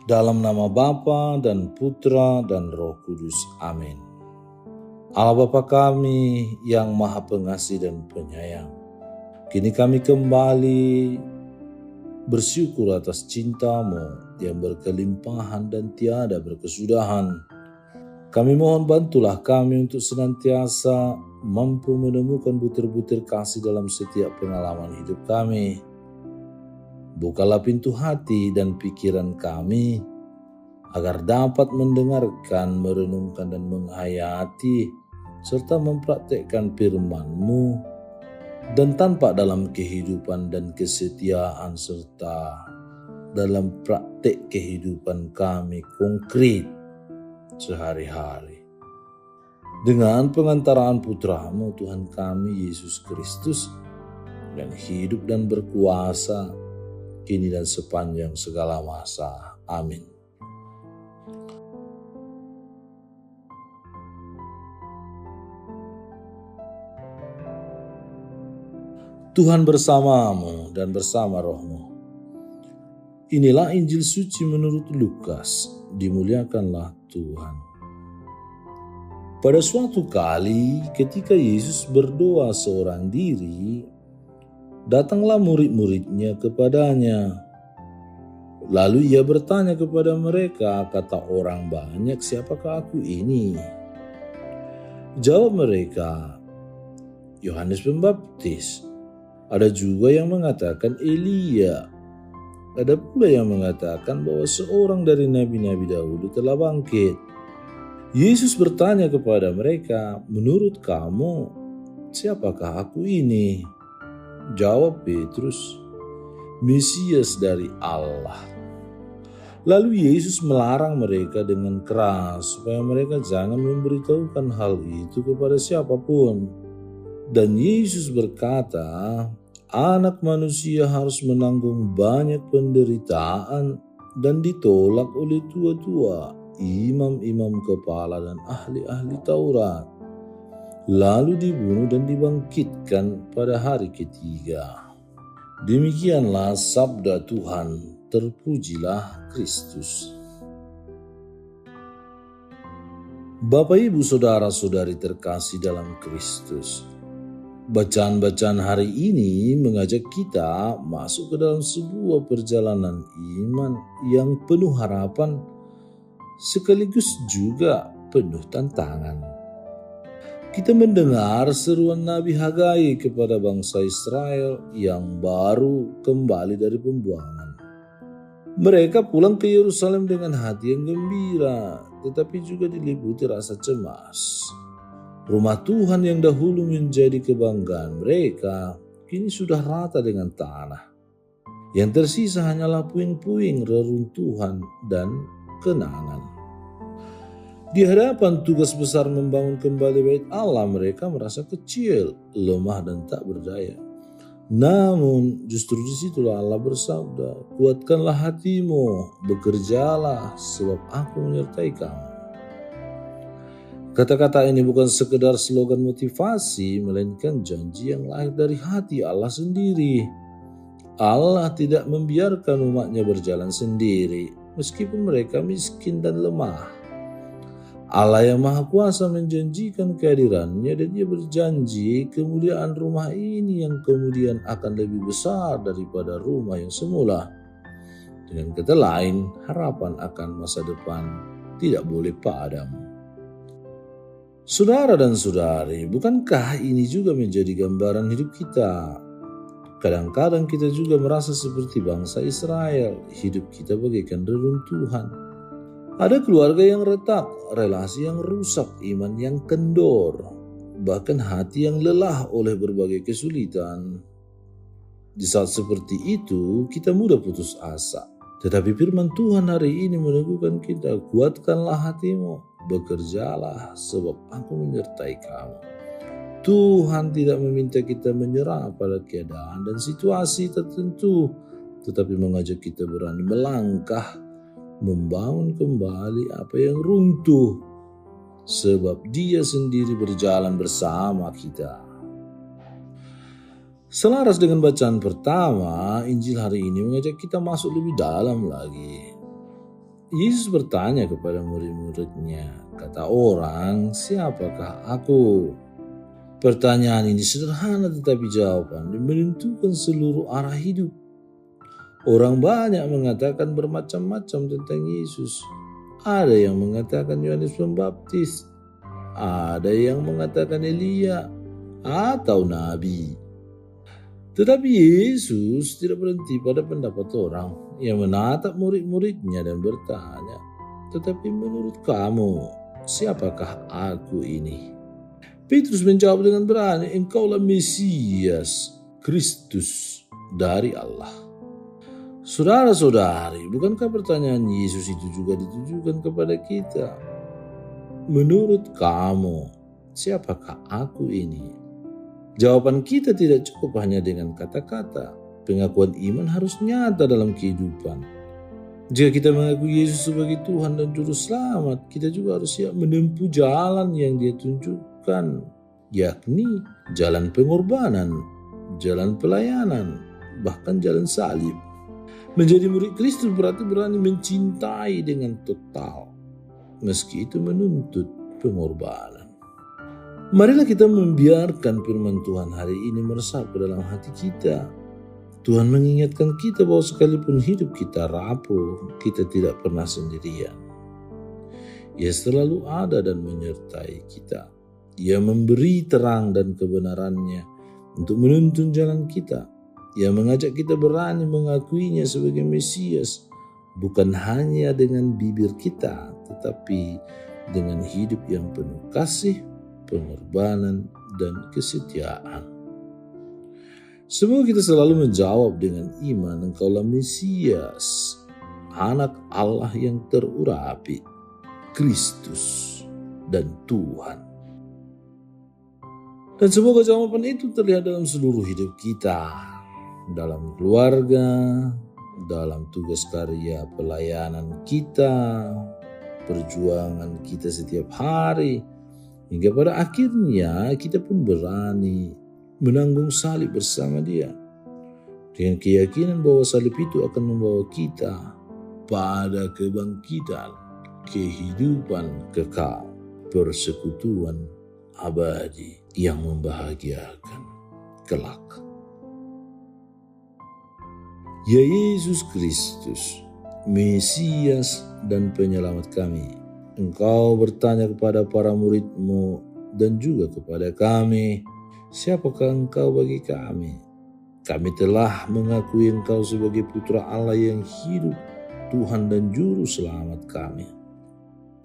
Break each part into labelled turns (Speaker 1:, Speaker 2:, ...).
Speaker 1: Dalam nama Bapa dan Putra dan Roh Kudus. Amin. Allah Bapa kami yang Maha Pengasih dan Penyayang, kini kami kembali bersyukur atas cinta-Mu yang berkelimpahan dan tiada berkesudahan. Kami mohon bantulah kami untuk senantiasa mampu menemukan butir-butir kasih dalam setiap pengalaman hidup kami. Bukalah pintu hati dan pikiran kami agar dapat mendengarkan, merenungkan dan menghayati serta mempraktekkan firman-Mu dan tampak dalam kehidupan dan kesetiaan serta dalam praktek kehidupan kami konkret sehari-hari. Dengan pengantaraan Putra-Mu Tuhan kami Yesus Kristus yang hidup dan berkuasa kini dan sepanjang segala masa. Amin. Tuhan bersamamu dan bersama rohmu. Inilah Injil suci menurut Lukas. Dimuliakanlah Tuhan. Pada suatu kali ketika Yesus berdoa seorang diri, datanglah murid-muridnya kepadanya. Lalu ia bertanya kepada mereka, kata orang banyak, siapakah aku ini? Jawab mereka, Yohanes Pembaptis. Ada juga yang mengatakan Elia. Ada pula yang mengatakan bahwa seorang dari nabi-nabi dahulu telah bangkit. Yesus bertanya kepada mereka, menurut kamu, siapakah aku ini? Jawab Petrus, Mesias dari Allah. Lalu Yesus melarang mereka dengan keras supaya mereka jangan memberitahukan hal itu kepada siapapun. Dan Yesus berkata, Anak manusia harus menanggung banyak penderitaan dan ditolak oleh tua-tua, imam-imam kepala dan ahli-ahli Taurat, lalu dibunuh dan dibangkitkan pada hari ketiga. Demikianlah sabda Tuhan, terpujilah Kristus. Bapak, Ibu, Saudara-saudari terkasih dalam Kristus, bacaan-bacaan hari ini mengajak kita masuk ke dalam sebuah perjalanan iman yang penuh harapan sekaligus juga penuh tantangan. Kita mendengar seruan Nabi Hagai kepada bangsa Israel yang baru kembali dari pembuangan. Mereka pulang ke Yerusalem dengan hati yang gembira, tetapi juga diliputi rasa cemas. Rumah Tuhan yang dahulu menjadi kebanggaan mereka, kini sudah rata dengan tanah. Yang tersisa hanyalah puing-puing reruntuhan dan kenangan. Di hadapan tugas besar membangun kembali bait Allah, mereka merasa kecil, lemah dan tak berdaya. Namun justru disitulah Allah bersabda, kuatkanlah hatimu, bekerjalah sebab aku menyertai kamu. Kata-kata ini bukan sekedar slogan motivasi, melainkan janji yang lahir dari hati Allah sendiri. Allah tidak membiarkan umatnya berjalan sendiri, meskipun mereka miskin dan lemah. Allah yang Maha Kuasa menjanjikan kehadirannya dan Dia berjanji kemuliaan rumah ini yang kemudian akan lebih besar daripada rumah yang semula. Dengan kata lain, harapan akan masa depan tidak boleh padam. Saudara dan saudari, bukankah ini juga menjadi gambaran hidup kita? Kadang-kadang kita juga merasa seperti bangsa Israel, hidup kita bagaikan reruntuhan. Ada keluarga yang retak, relasi yang rusak, iman yang kendor, bahkan hati yang lelah oleh berbagai kesulitan. Di saat seperti itu, kita mudah putus asa. Tetapi firman Tuhan hari ini meneguhkan kita, kuatkanlah hatimu, bekerjalah sebab aku menyertai kamu. Tuhan tidak meminta kita menyerah pada keadaan dan situasi tertentu, tetapi mengajak kita berani melangkah, membangun kembali apa yang runtuh, sebab Dia sendiri berjalan bersama kita. Selaras dengan bacaan pertama, Injil hari ini mengajak kita masuk lebih dalam lagi. Yesus bertanya kepada murid-muridnya, kata orang, siapakah aku? Pertanyaan ini sederhana tetapi jawaban menentukan seluruh arah hidup. Orang banyak mengatakan bermacam-macam tentang Yesus. Ada yang mengatakan Yohanes Pembaptis, ada yang mengatakan Elia atau Nabi. Tetapi Yesus tidak berhenti pada pendapat orang yang menatap murid-muridnya dan bertanya, tetapi menurut kamu, siapakah aku ini? Petrus menjawab dengan berani, engkaulah Mesias, Kristus dari Allah. Saudara-saudari, bukankah pertanyaan Yesus itu juga ditujukan kepada kita? Menurut kamu, siapakah aku ini? Jawaban kita tidak cukup hanya dengan kata-kata. Pengakuan iman harus nyata dalam kehidupan. Jika kita mengakui Yesus sebagai Tuhan dan Juru Selamat, kita juga harus siap menempuh jalan yang Dia tunjukkan, yakni jalan pengorbanan, jalan pelayanan, bahkan jalan salib. Menjadi murid Kristus berarti berani mencintai dengan total, meski itu menuntut pengorbanan. Marilah kita membiarkan firman Tuhan hari ini meresap ke dalam hati kita. Tuhan mengingatkan kita bahwa sekalipun hidup kita rapuh, kita tidak pernah sendirian. Ia selalu ada dan menyertai kita. Ia memberi terang dan kebenarannya untuk menuntun jalan kita. Ia mengajak kita berani mengakuinya sebagai Mesias, bukan hanya dengan bibir kita, tetapi dengan hidup yang penuh kasih, pengorbanan, dan kesetiaan. Semoga kita selalu menjawab dengan iman, engkaulah Mesias, anak Allah yang terurapi, Kristus dan Tuhan. Dan semoga jawaban itu terlihat dalam seluruh hidup kita, dalam keluarga, dalam tugas karya pelayanan kita, perjuangan kita setiap hari, hingga pada akhirnya kita pun berani menanggung salib bersama Dia. Dengan keyakinan bahwa salib itu akan membawa kita pada kebangkitan, kehidupan kekal, persekutuan abadi yang membahagiakan kelak. Ya Yesus Kristus, Mesias dan Penyelamat kami, Engkau bertanya kepada para murid-Mu dan juga kepada kami, siapakah Engkau bagi kami? Kami telah mengakui Engkau sebagai Putra Allah yang hidup, Tuhan dan Juru Selamat kami.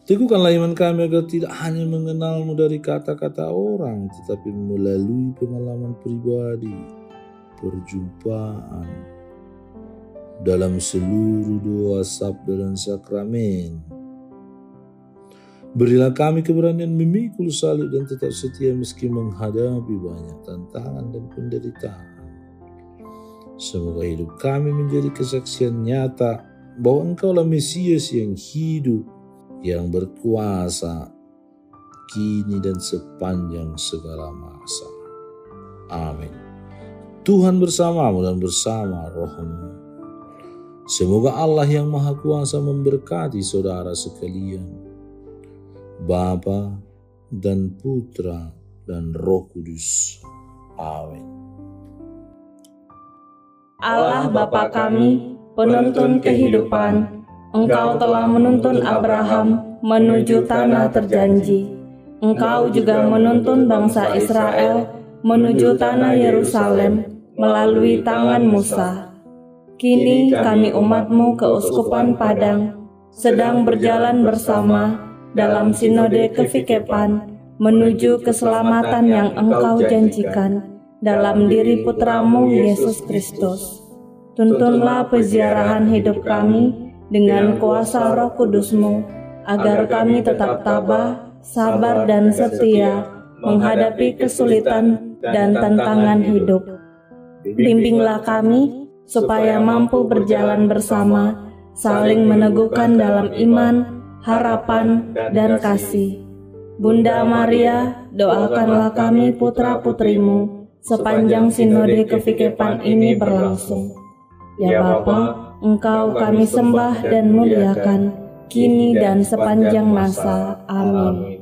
Speaker 1: Teguhkanlah iman kami agar tidak hanya mengenal-Mu dari kata-kata orang, tetapi melalui pengalaman pribadi, perjumpaan, dalam seluruh doa, sabda, dan sakramen. Berilah kami keberanian memikul salib dan tetap setia meski menghadapi banyak tantangan dan penderitaan. Semoga hidup kami menjadi kesaksian nyata bahwa Engkaulah Mesias yang hidup, yang berkuasa kini dan sepanjang segala masa. Amin. Tuhan bersamamu dan bersama rohmu. Semoga Allah yang Maha Kuasa memberkati saudara sekalian, Bapa dan Putra dan Roh Kudus. Amin.
Speaker 2: Allah Bapa kami, penuntun kehidupan, Engkau telah menuntun Abraham menuju tanah terjanji. Engkau juga menuntun bangsa Israel menuju tanah Yerusalem melalui tangan Musa. Kini kami umat-Mu keuskupan Padang sedang berjalan bersama dalam sinode kefikepan menuju keselamatan yang Engkau janjikan dalam diri Putra-Mu Yesus Kristus. Tuntunlah peziarahan hidup kami dengan kuasa Roh Kudus-Mu, agar kami tetap tabah, sabar dan setia menghadapi kesulitan dan tantangan hidup. Bimbinglah kami supaya mampu berjalan bersama, saling meneguhkan dalam iman, harapan, dan kasih. Bunda Maria, doakanlah kami putra-putrimu sepanjang sinode kefikepan ini berlangsung. Ya Bapa, Engkau kami sembah dan muliakan, kini dan sepanjang masa. Amin.